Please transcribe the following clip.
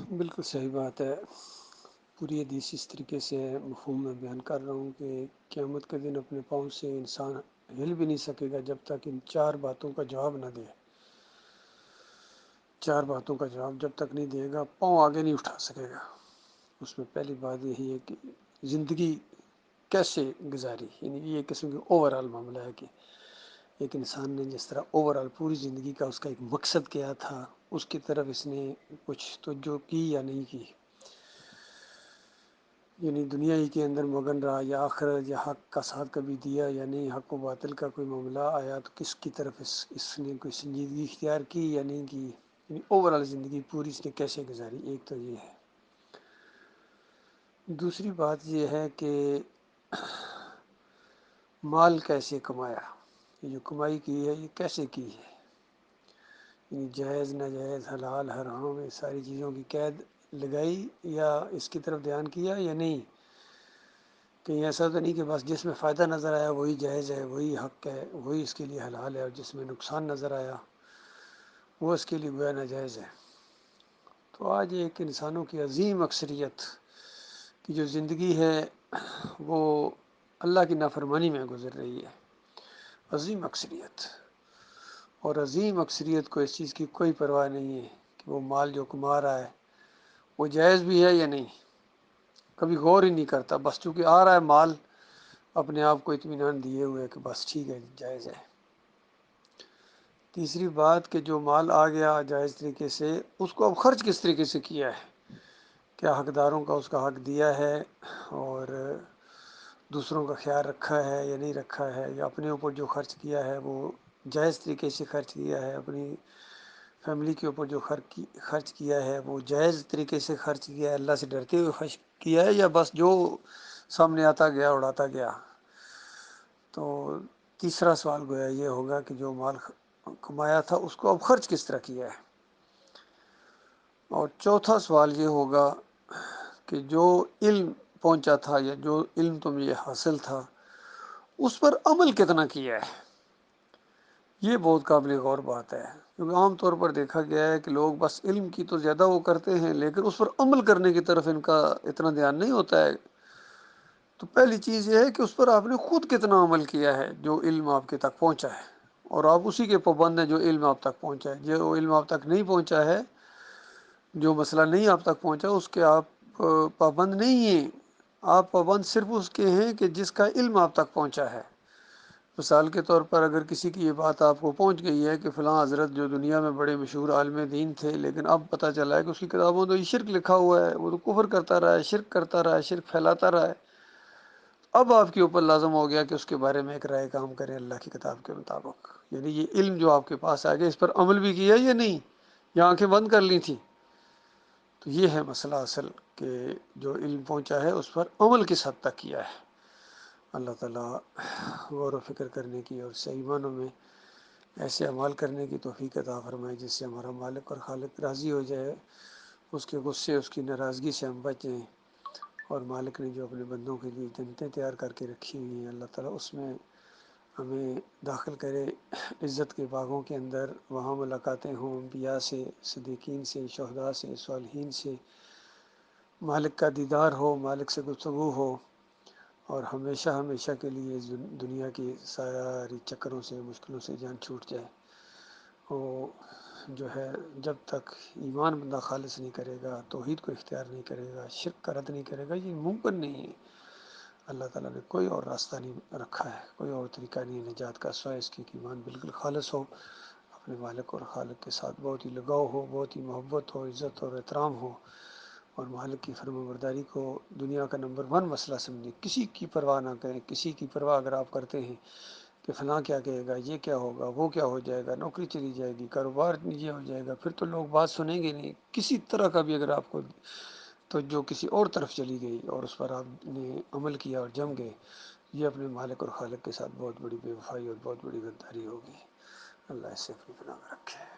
بالکل صحیح بات ہے۔ پوری حدیث اس طریقے سے مفہوم میں بیان کر رہا ہوں کہ قیامت کے دن اپنے پاؤں سے انسان ہل بھی نہیں سکے گا جب تک ان چار باتوں کا جواب نہ دے۔ چار باتوں کا جواب جب تک نہیں دے گا پاؤں آگے نہیں اٹھا سکے گا۔ اس میں پہلی بات یہی ہے کہ زندگی کیسے گزاری، یعنی یہ ایک قسم کی اوور آل معاملہ ہے کہ ایک انسان نے جس طرح اوور آل پوری زندگی کا اس کا ایک مقصد کیا تھا، اس کی طرف اس نے کچھ توجہ کی یا نہیں کی، یعنی دنیا ہی کے اندر مگن رہا یا آخرت یا حق کا ساتھ کبھی دیا یا نہیں، حق و باطل کا کوئی معاملہ آیا تو کس کی طرف اس نے کوئی سنجیدگی اختیار کی یا نہیں کی، یعنی اوور آل زندگی پوری اس نے کیسے گزاری، ایک تو یہ ہے۔ دوسری بات یہ ہے کہ مال کیسے کمایا، یہ جو کمائی کی ہے یہ کیسے کی ہے، یعنی جائز ناجائز حلال حرام یہ ساری چیزوں کی قید لگائی یا اس کی طرف دھیان کیا یا نہیں، کہیں ایسا تو نہیں کہ بس جس میں فائدہ نظر آیا وہی جائز ہے، وہی حق ہے، وہی اس کے لیے حلال ہے، اور جس میں نقصان نظر آیا وہ اس کے لیے گویا ناجائز ہے۔ تو آج ایک انسانوں کی عظیم اکثریت کی جو زندگی ہے وہ اللہ کی نافرمانی میں گزر رہی ہے، عظیم اکثریت، اور عظیم اکثریت کو اس چیز کی کوئی پرواہ نہیں ہے کہ وہ مال جو کما رہا ہے وہ جائز بھی ہے یا نہیں، کبھی غور ہی نہیں کرتا، بس چونکہ آ رہا ہے مال اپنے آپ کو اطمینان دیے ہوئے کہ بس ٹھیک ہے جائز ہے۔ تیسری بات کہ جو مال آ گیا جائز طریقے سے اس کو اب خرچ کس طریقے سے کیا ہے، کیا حقداروں کا اس کا حق دیا ہے اور دوسروں کا خیال رکھا ہے یا نہیں رکھا ہے، یا اپنے اوپر جو خرچ کیا ہے وہ جائز طریقے سے خرچ کیا ہے، اپنی فیملی کے اوپر جو خرچ کیا ہے وہ جائز طریقے سے خرچ کیا ہے، اللہ سے ڈرتے ہوئے خرچ کیا ہے، یا بس جو سامنے آتا گیا اڑاتا گیا۔ تو تیسرا سوال گویا یہ ہوگا کہ جو مال کمایا تھا اس کو اب خرچ کس طرح کیا ہے، اور چوتھا سوال یہ ہوگا کہ جو علم پہنچا تھا یا جو علم تم یہ حاصل تھا اس پر عمل کتنا کیا ہے۔ یہ بہت قابل غور بات ہے، کیونکہ عام طور پر دیکھا گیا ہے کہ لوگ بس علم کی تو زیادہ وہ کرتے ہیں لیکن اس پر عمل کرنے کی طرف ان کا اتنا دھیان نہیں ہوتا ہے۔ تو پہلی چیز یہ ہے کہ اس پر آپ نے خود کتنا عمل کیا ہے جو علم آپ کے تک پہنچا ہے، اور آپ اسی کے پابند ہیں جو علم آپ تک پہنچا ہے۔ جو علم آپ تک نہیں پہنچا ہے، جو مسئلہ نہیں آپ تک پہنچا اس کے آپ پابند نہیں ہیں، آپ پابند صرف اس کے ہیں کہ جس کا علم آپ تک پہنچا ہے۔ مثال کے طور پر اگر کسی کی یہ بات آپ کو پہنچ گئی ہے کہ فلاں حضرت جو دنیا میں بڑے مشہور عالم دین تھے لیکن اب پتہ چلا ہے کہ اس کی کتابوں تو یہ شرک لکھا ہوا ہے، وہ تو کفر کرتا رہا ہے، شرک کرتا رہا ہے، شرک پھیلاتا رہا ہے، اب آپ کے اوپر لازم ہو گیا کہ اس کے بارے میں ایک رائے کام کریں اللہ کی کتاب کے مطابق، یعنی یہ علم جو آپ کے پاس آ گیا اس پر عمل بھی کیا یا نہیں، یا آنکھیں بند کر لی تھیں۔ تو یہ ہے مسئلہ اصل کہ جو علم پہنچا ہے اس پر عمل کس حد تک کیا ہے۔ اللہ تعالیٰ غور و فکر کرنے کی اور صحیح معنوں میں ایسے عمال کرنے کی توفیق عطا فرمائے جس سے ہمارا مالک اور خالق راضی ہو جائے، اس کے غصے اس کی ناراضگی سے ہم بچیں، اور مالک نے جو اپنے بندوں کے لیے جنتیں تیار کر کے رکھی ہوئی ہیں اللہ تعالیٰ اس میں ہمیں داخل کرے عزت کے باغوں کے اندر، وہاں ملاقاتیں ہوں انبیاء سے، صدیقین سے، شہداء سے، صالحین سے، مالک کا دیدار ہو، مالک سے گفتگو ہو، اور ہمیشہ ہمیشہ کے لیے دنیا کی ساری چکروں سے مشکلوں سے جان چھوٹ جائے۔ وہ جو ہے جب تک ایمان بندہ خالص نہیں کرے گا، توحید کو اختیار نہیں کرے گا، شرک کا رد نہیں کرے گا، یہ ممکن نہیں ہے۔ اللہ تعالیٰ نے کوئی اور راستہ نہیں رکھا ہے، کوئی اور طریقہ نہیں ہے نجات کا سوائے اس کی کہ ایمان بالکل خالص ہو، اپنے مالک اور خالق کے ساتھ بہت ہی لگاؤ ہو، بہت ہی محبت ہو، عزت اور احترام ہو، اور مالک کی فرما برداری کو دنیا کا نمبر 1 مسئلہ سمجھیں، کسی کی پرواہ نہ کریں۔ کسی کی پرواہ اگر آپ کرتے ہیں کہ فلاں کیا کہے گا، یہ کیا ہوگا، وہ کیا ہو جائے گا، نوکری چلی جائے گی، کاروبار یہ ہو جائے گا، پھر تو لوگ بات سنیں گے نہیں، کسی طرح کا بھی اگر آپ کو تو جو کسی اور طرف چلی گئی اور اس پر آپ نے عمل کیا اور جم گئے، یہ اپنے مالک اور خالق کے ساتھ بہت بڑی بے وفائی اور بہت بڑی غداری ہوگی۔ اللہ اس سے اپنی پناہ میں رکھے۔